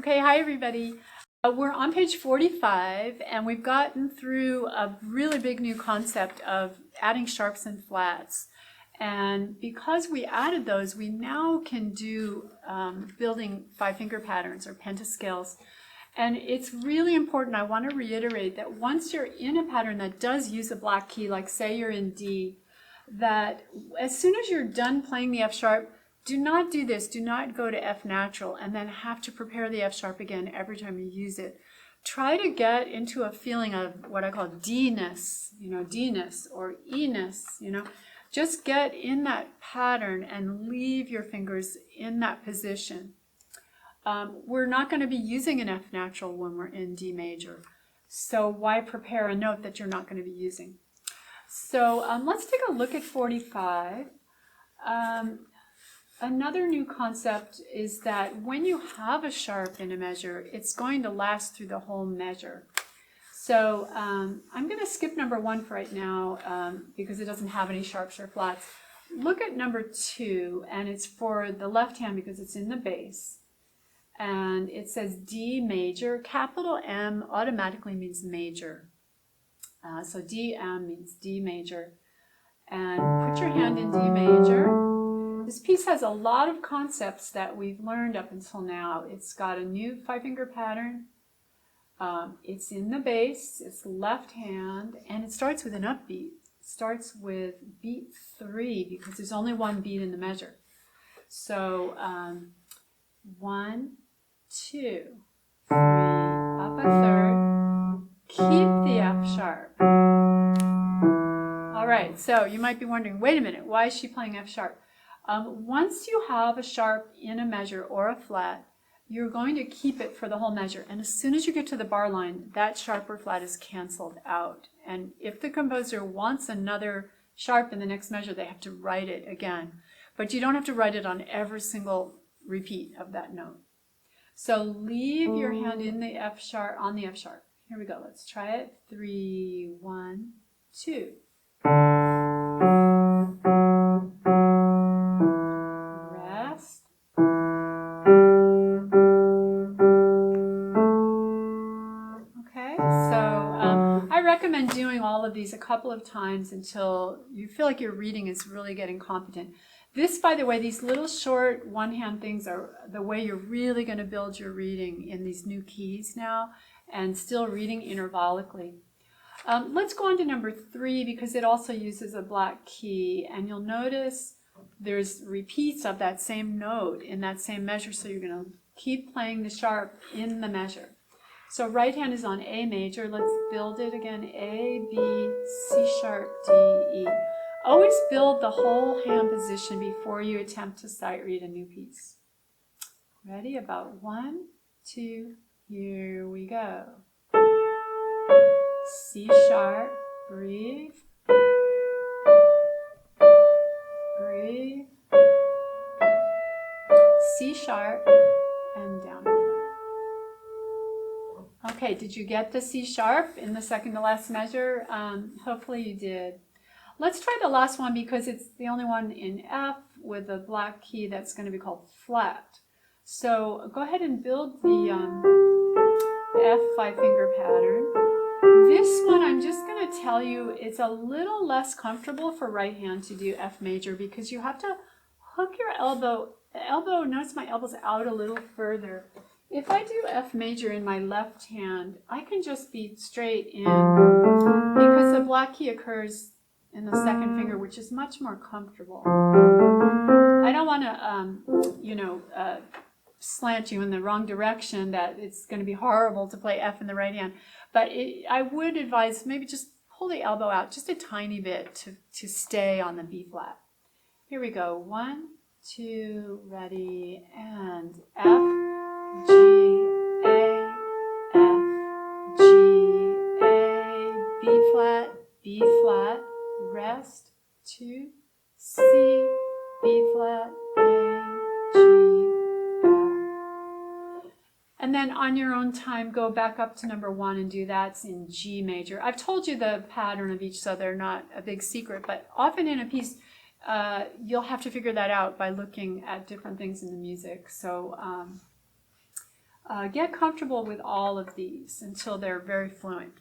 Okay, hi everybody. We're on page 45 and we've gotten through a really big new concept of adding sharps and flats. And because we added those, we now can do building five-finger patterns or pentascales. And it's really important, I want to reiterate that once you're in a pattern that does use a black key, like say you're in D, that as soon as you're done playing the F sharp, do not do this. Do not go to F natural and then have to prepare the F sharp again every time you use it. Try to get into a feeling of what I call D-ness, D-ness or E-ness, Just get in that pattern and leave your fingers in that position. We're not going to be using an F natural when we're in D major. So why prepare a note that you're not going to be using? So let's take a look at 45. Another new concept is that when you have a sharp in a measure, it's going to last through the whole measure. So I'm going to skip number 1 for right now because it doesn't have any sharps or flats. Look at number 2, and it's for the left hand because it's in the bass. And it says D major. Capital M automatically means major. So DM means D major. And put your hand in D major. This piece has a lot of concepts that we've learned up until now. It's got a new five-finger pattern. It's in the bass, it's left hand, and it starts with an upbeat. It starts with beat 3 because there's only one beat in the measure. So 1, 2, 3, up a third, keep the F sharp. All right, so you might be wondering, wait a minute, why is she playing F sharp? Once you have a sharp in a measure or a flat, you're going to keep it for the whole measure. And as soon as you get to the bar line, that sharp or flat is canceled out. And if the composer wants another sharp in the next measure, they have to write it again. But you don't have to write it on every single repeat of that note. So leave your hand in the F sharp, on the F sharp. Here we go. Let's try it. 3, 1, 2. I recommend doing all of these a couple of times until you feel like your reading is really getting competent. This, by the way, these little short one-hand things are the way you're really going to build your reading in these new keys now and still reading intervallically. Let's go on to number 3 because it also uses a black key, and you'll notice there's repeats of that same note in that same measure, so you're going to keep playing the sharp in the measure. So right hand is on A major. Let's build it again. A, B, C sharp, D, E. Always build the whole hand position before you attempt to sight read a new piece. Ready? About 1, 2, here we go. C sharp, breathe. Breathe. C sharp, and down. Okay, did you get the C sharp in the second to last measure? Hopefully you did. Let's try the last one because it's the only one in F with a black key that's going to be called flat. So go ahead and build the F five-finger pattern. This one, I'm just going to tell you, it's a little less comfortable for right hand to do F major because you have to hook your elbow. Notice my elbow's out a little further. If I do F major in my left hand, I can just beat straight in because the black key occurs in the second finger, which is much more comfortable. I don't want to, slant you in the wrong direction that it's going to be horrible to play F in the right hand. But I would advise maybe just pull the elbow out just a tiny bit to stay on the B flat. Here we go. 1, 2, ready, and F. G, A, F, G, A, B flat, rest, 2, C, B flat, A, G, F. And then on your own time, go back up to number 1 and do that in G major. I've told you the pattern of each, so they're not a big secret, but often in a piece, you'll have to figure that out by looking at different things in the music. So Get comfortable with all of these until they're very fluent.